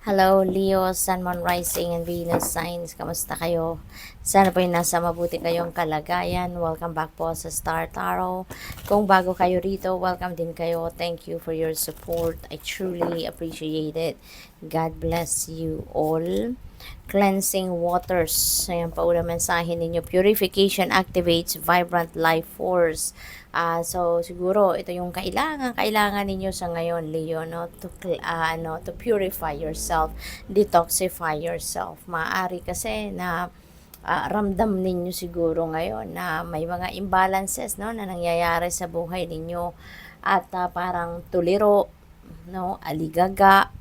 Hello, Leo, Sun, Moon, Rising, and Venus signs. Kamusta kayo? Sana po yung nasa mabuti kayong kalagayan. Welcome back po sa Star Tarot. Kung bago kayo rito, welcome din kayo. Thank you for your support. I truly appreciate it. God bless you all. Cleansing waters. Ayan pa una mensahe ninyo. Purification activates vibrant life force. So siguro ito yung kailangan ninyo sa ngayon, Leo, no, to purify yourself, detoxify yourself. Maaari kasi na ramdam ninyo siguro ngayon na may mga imbalances, no, na nangyayari sa buhay ninyo at parang tuliro, no, aligaga,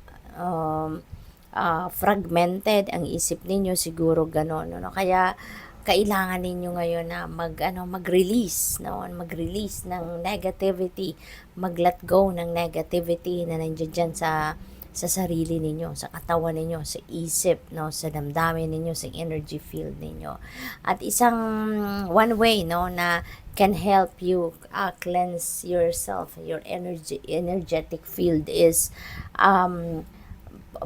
fragmented ang isip ninyo, siguro ganon, no? Kaya kailangan ninyo ngayon na mag-release, no? Mag-release ng negativity, mag-let go ng negativity na nandiyan dyan sa sarili ninyo, sa katawan ninyo, sa isip, no, sa damdamin ninyo, sa energy field ninyo. At isang one way, no, na can help you cleanse yourself, your energetic field is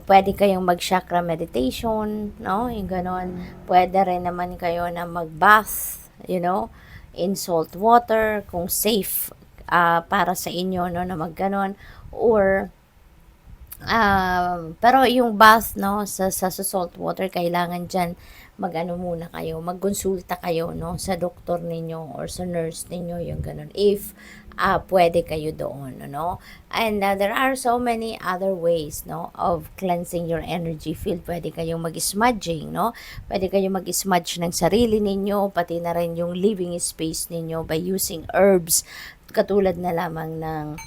pwede kayong mag-chakra meditation, no? Yung ganon. Pwede rin naman kayo na mag-bath, in salt water, kung safe para sa inyo, no, na mag-ganon. Or, pero yung bath, no, sa salt water, kailangan dyan muna kayo, magkonsulta kayo, no, sa doktor ninyo or sa nurse ninyo, yung ganon. If pwede kayo doon, no? And there are so many other ways, no, of cleansing your energy field. Pwede kayong mag-smudging, no? Pwede kayong mag-smudge ng sarili ninyo, pati na rin yung living space ninyo by using herbs, katulad na lamang ng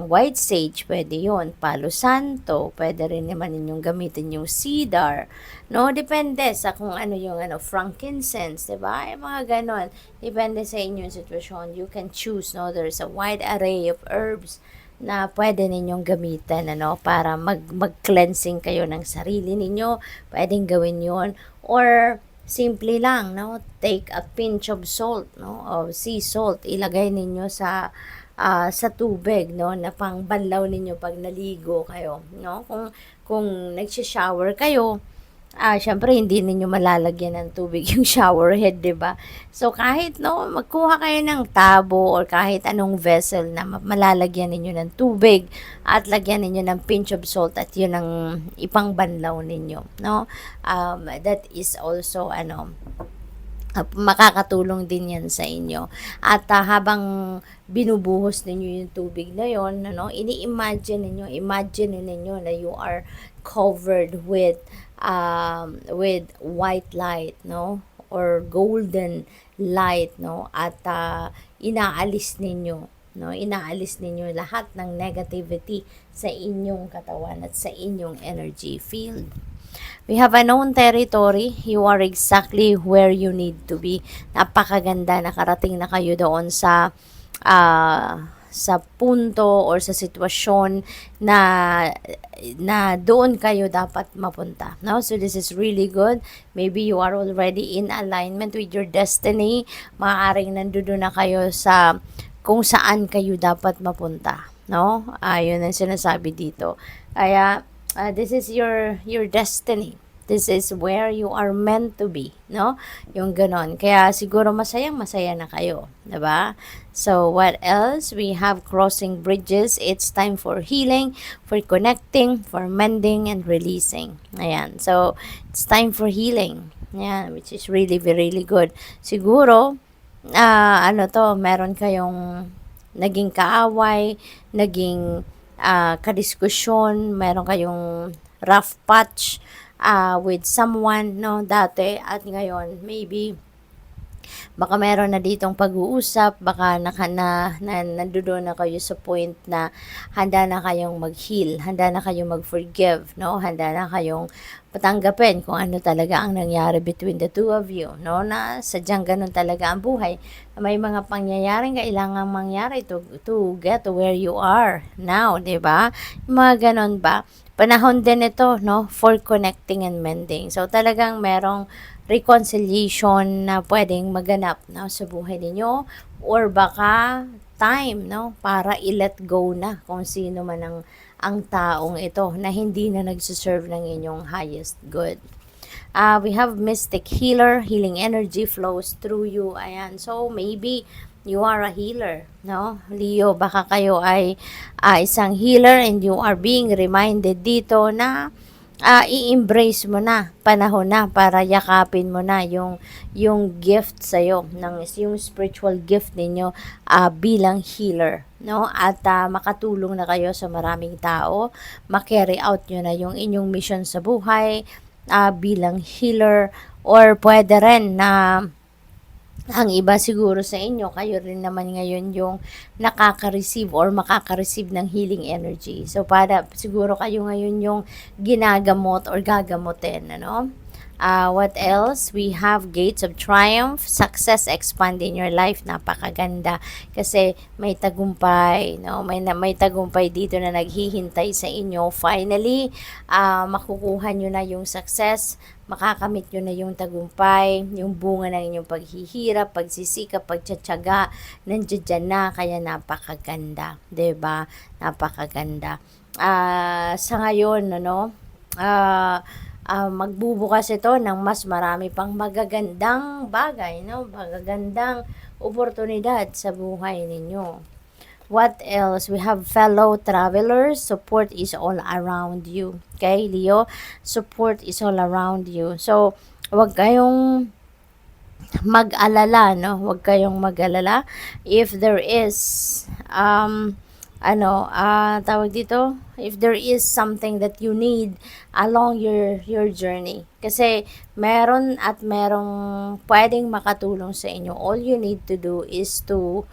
white sage, pwede yon, palo santo, pwede rin naman ninyong gamitin yung cedar, no, depende sa kung ano yung frankincense, diba, yung mga ganon, depende sa inyong sitwasyon. You can choose, no, there's a wide array of herbs na pwede ninyong gamitin, para mag-cleansing kayo ng sarili ninyo. Pwedeng gawin yon, or simple lang, no, take a pinch of salt, no, of sea salt, ilagay ninyo sa tubig, no, na pangbanlaw ninyo pag naligo kayo, no. Kung nagsha-shower kayo, syempre hindi ninyo malalagyan ng tubig yung shower head, 'di ba? So kahit, no, magkuha kayo ng tabo or kahit anong vessel na malalagyan ninyo ng tubig at lagyan ninyo ng pinch of salt at 'yun ang ipangbanlaw ninyo, no. That is also makakatulong din yan sa inyo. At habang binubuhos ninyo yung tubig na yon, imagine ninyo na you are covered with white light, no, or golden light, no, at inaalis ninyo lahat ng negativity sa inyong katawan at sa inyong energy field. We have a known territory. You are exactly where you need to be. Napakaganda, nakarating na kayo doon sa punto or sa sitwasyon na doon kayo dapat mapunta. No? So this is really good. Maybe you are already in alignment with your destiny. Maaaring nandoon na kayo sa kung saan kayo dapat mapunta. No? Yun ang sinasabi dito. Kaya this is your destiny. This is where you are meant to be, no? Yung ganon. Kaya siguro masaya na kayo, 'di ba? So what else? We have crossing bridges. It's time for healing, for connecting, for mending and releasing. Ayan. So it's time for healing. Ayan, which is really really good. Siguro meron kayong naging kaaway, naging kadiskusyon, meron kayong rough patch with someone, no, dati, at ngayon maybe baka meron na ditong pag-uusap, baka nandoon na kayo sa point na handa na kayong mag-heal, handa na kayong mag-forgive, no, handa na kayong patanggapin kung ano talaga ang nangyari between the two of you, no, na sadyang ganun talaga ang buhay. May mga pangyayaring kailangang mangyari to get to where you are now, di ba? Mga ganun ba? Panahon din ito, no, for connecting and mending. So talagang merong reconciliation na pwedeng maganap, no, sa buhay ninyo, or baka time, no, para i-let go na kung sino man ang ang taong ito na hindi na nagsiserve ng inyong highest good. We have mystic healer, healing energy flows through you. Ayan. So, maybe you are a healer, no? Leo, baka kayo ay isang healer and you are being reminded dito na i-embrace mo na, panahon na para yakapin mo na yung gift sa'yo, yung spiritual gift ninyo bilang healer, no? At makatulong na kayo sa maraming tao, ma-carry out nyo na yung inyong mission sa buhay bilang healer, or pwede rin na ang iba siguro sa inyo, kayo rin naman ngayon yung nakaka-receive or makaka-receive ng healing energy. So, para siguro kayo ngayon yung ginagamot or gagamutin, ano? What else? We have gates of triumph, success expand in your life. Napakaganda kasi may tagumpay, no? May tagumpay dito na naghihintay sa inyo. Finally, makukuha nyo na yung success, makakamit nyo na yung tagumpay, yung bunga ng inyong paghihirap, pagsisikap, pagtsatsaga, nandiyan na, kaya napakaganda, 'di ba? Napakaganda. Sa ngayon, ano, magbubukas ito ng mas marami pang magagandang bagay, no? Magagandang oportunidad sa buhay ninyo. What else? We have fellow travelers. Support is all around you. Okay, Leo? Support is all around you. So, wag kayong mag-alala, no? Huwag kayong mag-alala. If there is, tawag dito, if there is something that you need along your journey. Kasi meron at merong pwedeng makatulong sa inyo. All you need to do is to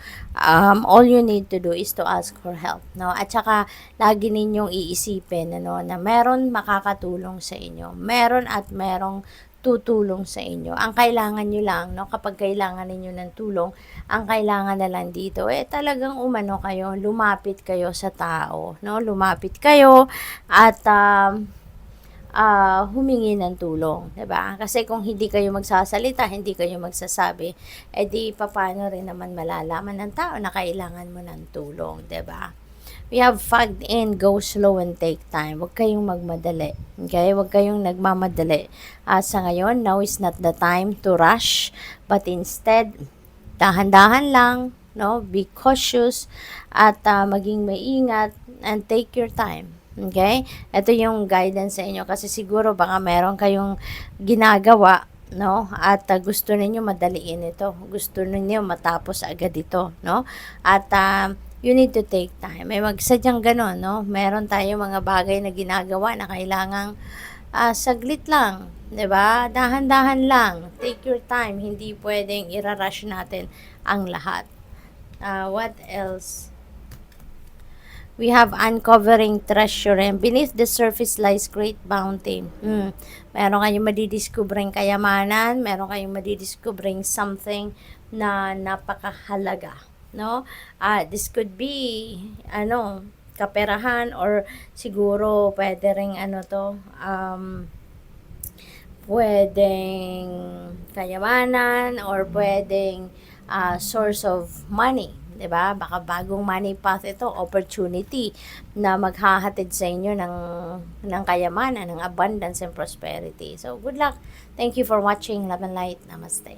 ask for help, no? At saka lagi ninyong iisipin, ano, na meron makakatulong sa inyo. Meron at merong tutulong sa inyo. Ang kailangan nyo lang, no, kapag kailangan ninyo ng tulong, ang kailangan na lang dito, talagang umano kayo, lumapit kayo sa tao, no? Lumapit kayo at humingi ng tulong, 'di ba? Kasi kung hindi kayo magsasalita, hindi kayo magsasabi, di paano rin naman malalaman ng tao na kailangan mo ng tulong, 'di ba? We have fagged in, go slow and take time. Huwag kayong magmadali. Okay? Huwag kayong nagmamadali. Sa ngayon, now is not the time to rush, but instead, dahan-dahan lang, no? Be cautious at maging maingat and take your time. Okay? Ito yung guidance sa inyo kasi siguro baka meron kayong ginagawa, no? At gusto ninyo madaliin ito. Gusto ninyo matapos agad ito, no? At you need to take time. May magsadyang ganon, no? Meron tayo mga bagay na ginagawa na kailangang saglit lang, 'di ba? Dahan-dahan lang. Take your time. Hindi pwedeng irarush natin ang lahat. What else? We have uncovering treasure and beneath the surface lies great bounty. Meron kayong madidiscovering kayamanan, meron kayong madidiscovering something na napakahalaga, no? This could be kaperahan, or siguro pwede ring pwedeng kayamanan, or pwedeng source of money, 'di ba? Baka bagong money path ito, opportunity na maghahatid sa inyo ng kayamanan, ng abundance and prosperity. So, good luck. Thank you for watching. Love and light. Namaste.